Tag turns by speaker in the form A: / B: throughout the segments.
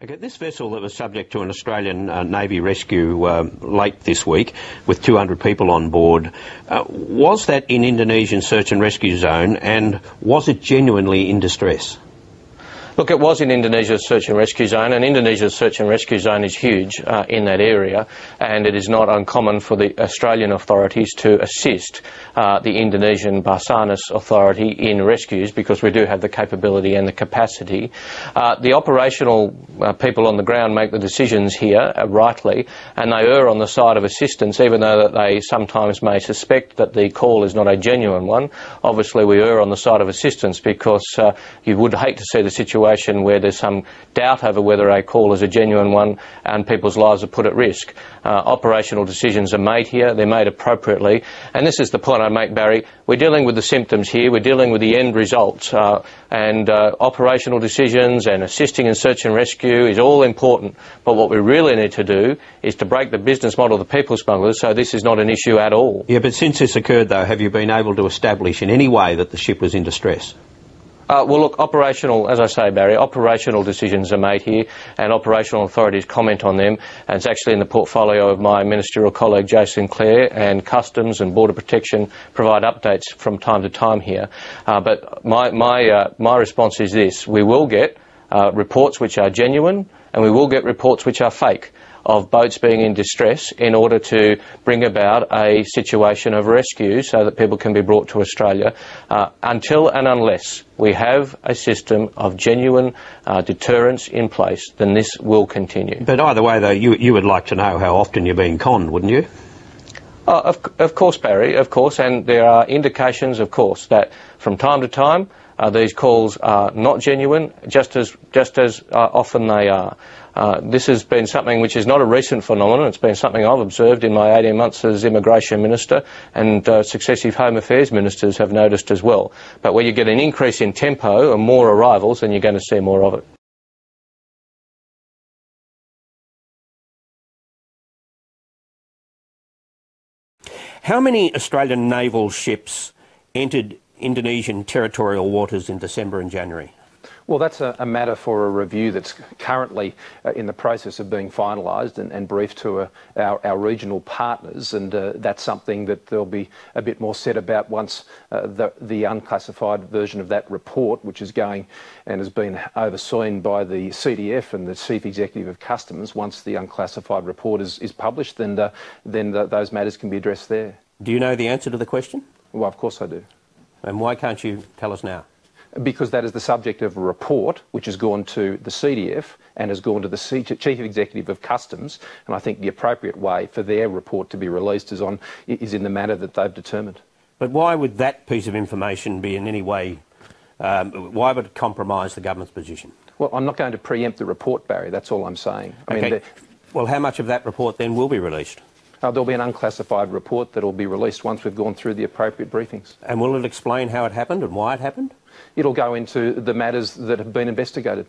A: Okay, this vessel that was subject to an Australian Navy rescue late this week with 200 people on board, was that in Indonesian search and rescue zone, and was it genuinely in distress?
B: Look, it was in Indonesia's search and rescue zone, and Indonesia's search and rescue zone is huge in that area, and it is not uncommon for the Australian authorities to assist the Indonesian Basarnas authority in rescues, because we do have the capability and the capacity. The operational people on the ground make the decisions here rightly, and they err on the side of assistance, even though that they sometimes may suspect that the call is not a genuine one. Obviously we err on the side of assistance, because you would hate to see the situation where there's some doubt over whether a call is a genuine one and people's lives are put at risk. Operational decisions are made here, they're made appropriately, and this is the point I make, Barry. We're dealing with the symptoms here, we're dealing with the end results, and operational decisions and assisting in search and rescue is all important, but what we really need to do is to break the business model of the people smugglers, so this is not an issue at all.
A: Yeah, but since this occurred though, have you been able to establish in any way that the ship was in distress?
B: Well, look, as I say, Barry, operational decisions are made here, and operational authorities comment on them, and it's actually in the portfolio of my ministerial colleague Jason Clare, and Customs and Border Protection provide updates from time to time here. But my response is this: we will get reports which are genuine, and we will get reports which are fake, of boats being in distress, in order to bring about a situation of rescue so that people can be brought to Australia. Until and unless we have a system of genuine deterrence in place, then this will continue.
A: But either way though, you would like to know how often you're being conned, wouldn't you?
B: Of course, Barry, of course, and there are indications, of course, that from time to time these calls are not genuine, just as often they are. This has been something which is not a recent phenomenon. It's been something I've observed in my 18 months as Immigration Minister, and successive Home Affairs Ministers have noticed as well. But where you get an increase in tempo and more arrivals, then you're going to see more of it.
A: How many Australian naval ships entered Indonesian territorial waters in December and January?
C: Well, that's a matter for a review that's currently in the process of being finalised and briefed to our regional partners, and that's something that there'll be a bit more said about once the unclassified version of that report, which is going and has been overseen by the CDF and the Chief Executive of Customs, once the unclassified report is published, then those matters can be addressed there.
A: Do you know the answer to the question?
C: Well, of course I do.
A: And why can't you tell us now?
C: Because that is the subject of a report which has gone to the CDF and has gone to the Chief Executive of Customs, and I think the appropriate way for their report to be released is in the manner that they've determined.
A: But why would that piece of information be in any way, why would it compromise the government's position?
C: Well, I'm not going to preempt the report, Barry, that's all I'm saying.
A: Okay. Well, how much of that report then will be released?
C: There'll be an unclassified report that will be released once we've gone through the appropriate briefings.
A: And will it explain how it happened and why it happened?
C: It'll go into the matters that have been investigated.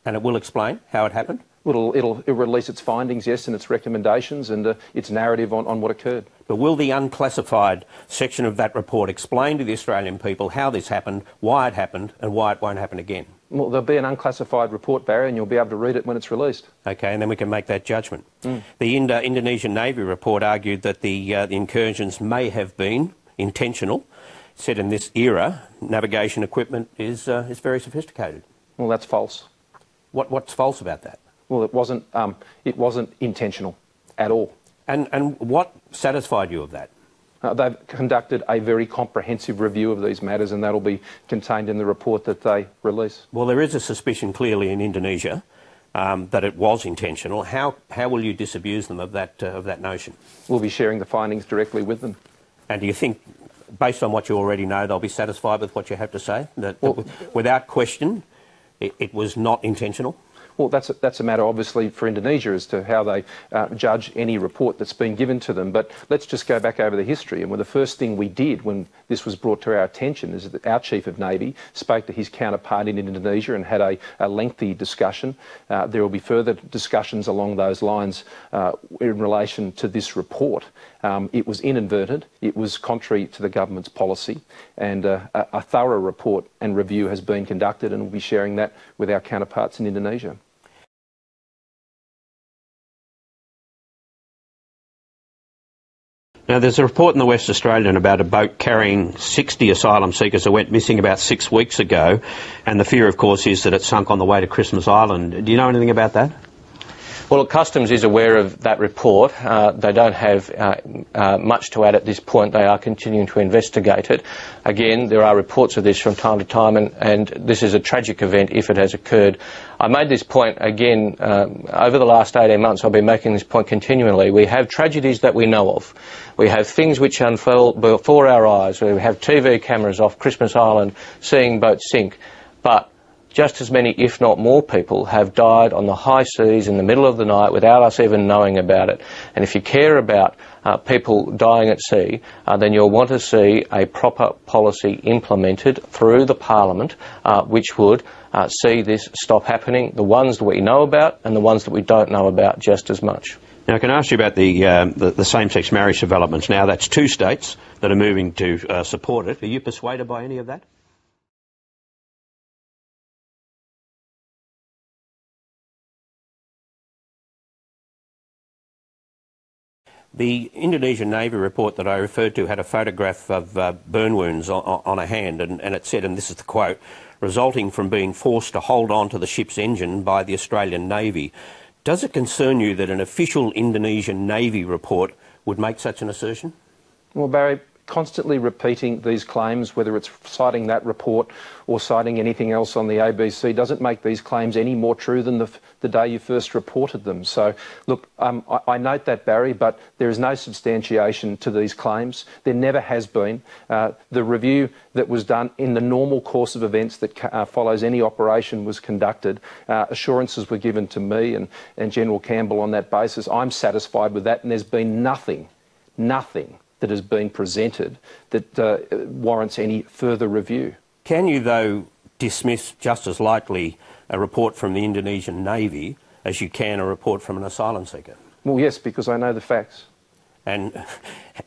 A: And it will explain how it happened?
C: It'll release its findings, yes, and its recommendations and its narrative on what occurred.
A: But will the unclassified section of that report explain to the Australian people how this happened, why it happened, and why it won't happen again?
C: Well, there'll be an unclassified report, Barry, and you'll be able to read it when it's released.
A: Okay, and then we can make that judgment. The Indonesian Navy report argued that the incursions may have been intentional. It said in this era, navigation equipment is very sophisticated.
C: Well, that's false.
A: What's false about that?
C: Well, it wasn't intentional at all.
A: And what satisfied you of that?
C: They've conducted a very comprehensive review of these matters, and that'll be contained in the report that they release.
A: Well, there is a suspicion clearly in Indonesia that it was intentional. How will you disabuse them of that notion?
C: We'll be sharing the findings directly with them.
A: And do you think, based on what you already know, they'll be satisfied with what you have to say? That without question, it was not intentional?
C: Well, that's a matter, obviously, for Indonesia as to how they judge any report that's been given to them. But let's just go back over the history. And the first thing we did when this was brought to our attention is that our Chief of Navy spoke to his counterpart in Indonesia and had a lengthy discussion. There will be further discussions along those lines in relation to this report. It was inadvertent, it was contrary to the government's policy, and a thorough report and review has been conducted, and we'll be sharing that with our counterparts in Indonesia.
A: Now, there's a report in the West Australian about a boat carrying 60 asylum seekers that went missing about 6 weeks ago, and the fear, of course, is that it sunk on the way to Christmas Island. Do you know anything about that?
B: Well, Customs is aware of that report. They don't have much to add at this point. They are continuing to investigate it. Again, there are reports of this from time to time, and this is a tragic event if it has occurred. I made this point again over the last 18 months. I've been making this point continually. We have tragedies that we know of. We have things which unfold before our eyes. We have TV cameras off Christmas Island seeing boats sink. But just as many, if not more, people have died on the high seas in the middle of the night without us even knowing about it. And if you care about people dying at sea, then you'll want to see a proper policy implemented through the Parliament, which would see this stop happening, the ones that we know about and the ones that we don't know about just as much.
A: Now, I can ask you about the same-sex marriage developments. Now, that's 2 states that are moving to support it. Are you persuaded by any of that? The Indonesian Navy report that I referred to had a photograph of burn wounds on a hand, and it said, and this is the quote, resulting from being forced to hold on to the ship's engine by the Australian Navy. Does it concern you that an official Indonesian Navy report would make such an assertion? Well,
C: Barry, constantly repeating these claims, whether it's citing that report or citing anything else on the ABC, doesn't make these claims any more true than the day you first reported them. So, look, I note that, Barry, but there is no substantiation to these claims. There never has been. The review that was done in the normal course of events that follows any operation was conducted. Assurances were given to me and General Campbell on that basis. I'm satisfied with that, and there's been nothing that has been presented that warrants any further review.
A: Can you, though, dismiss just as lightly a report from the Indonesian Navy as you can a report from an asylum seeker?
C: Well, yes, because I know the facts.
A: And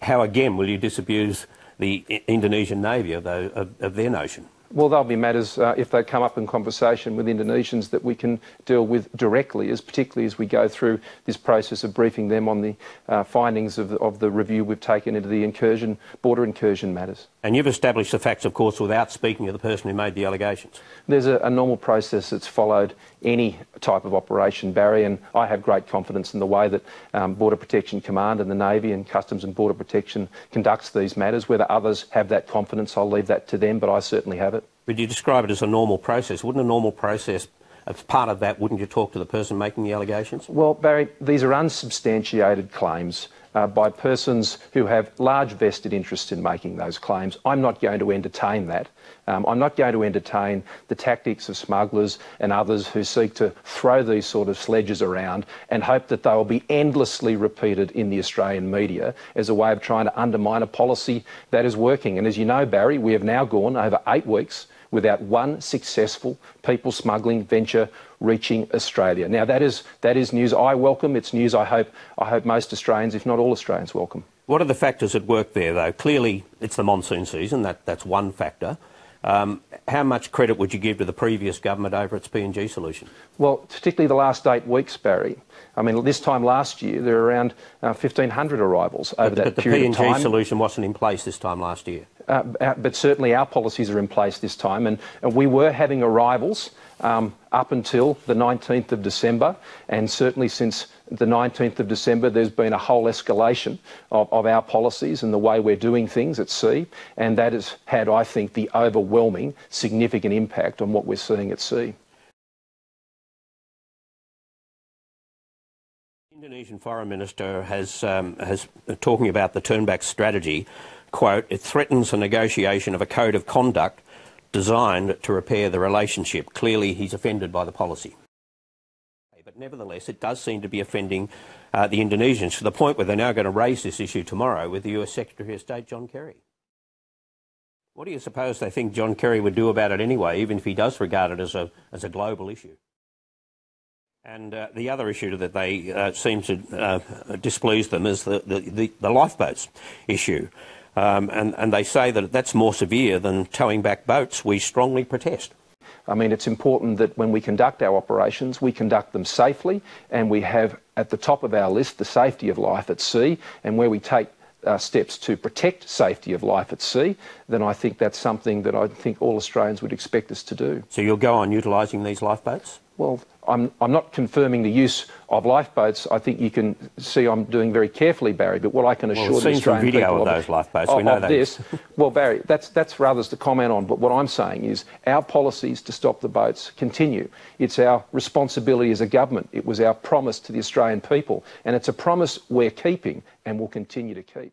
A: how, again, will you disabuse the Indonesian Navy of their notion?
C: Well, there'll be matters, if they come up in conversation with Indonesians, that we can deal with directly, particularly as we go through this process of briefing them on the findings of the review we've taken into the border incursion matters.
A: And you've established the facts, of course, without speaking to the person who made the allegations.
C: There's a normal process that's followed any type of operation, Barry, and I have great confidence in the way that Border Protection Command and the Navy and Customs and Border Protection conducts these matters. Whether others have that confidence, I'll leave that to them, but I certainly have it.
A: Would you describe it as a normal process? Wouldn't a normal process, as part of that, wouldn't you talk to the person making the allegations?
C: Well, Barry, these are unsubstantiated claims by persons who have large vested interest in making those claims. I'm not going to entertain that. I'm not going to entertain the tactics of smugglers and others who seek to throw these sort of sledges around and hope that they will be endlessly repeated in the Australian media as a way of trying to undermine a policy that is working. And as you know, Barry, we have now gone over 8 weeks without one successful people smuggling venture reaching Australia. Now, that is news I welcome. It's news I hope most Australians, if not all Australians, welcome.
A: What are the factors at work there, though? Clearly, it's the monsoon season. That's one factor. How much credit would you give to the previous government over its PNG solution?
C: Well, particularly the last 8 weeks, Barry. I mean, this time last year, there were around 1,500 arrivals over that period of time.
A: But the PNG solution wasn't in place this time last year.
C: But certainly our policies are in place this time, and we were having arrivals up until the 19th of December, and certainly since the 19th of December there's been a whole escalation of our policies and the way we're doing things at sea, and that has had, I think, the overwhelming significant impact on what we're seeing at sea.
A: The Indonesian Foreign Minister has talking about the turn-back strategy, quote, it threatens the negotiation of a code of conduct designed to repair the relationship. Clearly, he's offended by the policy. But nevertheless, it does seem to be offending the Indonesians to the point where they're now going to raise this issue tomorrow with the US Secretary of State, John Kerry. What do you suppose they think John Kerry would do about it anyway, even if he does regard it as a global issue? And the other issue that they seem to displease them is the lifeboats issue. And they say that that's more severe than towing back boats. We strongly protest.
C: I mean, it's important that when we conduct our operations, we conduct them safely, and we have at the top of our list the safety of life at sea, and where we take steps to protect safety of life at sea, then I think that's something that I think all Australians would expect us to do.
A: So you'll go on utilising these lifeboats?
C: Well, I'm not confirming the use of lifeboats. I think you can see I'm doing very carefully, Barry, but what I can assure the Australian
A: video
C: people
A: of those lifeboats. We know
C: of this, well, Barry, that's rather to comment on, but what I'm saying is our policies to stop the boats continue. It's our responsibility as a government. It was our promise to the Australian people, and it's a promise we're keeping and will continue to keep.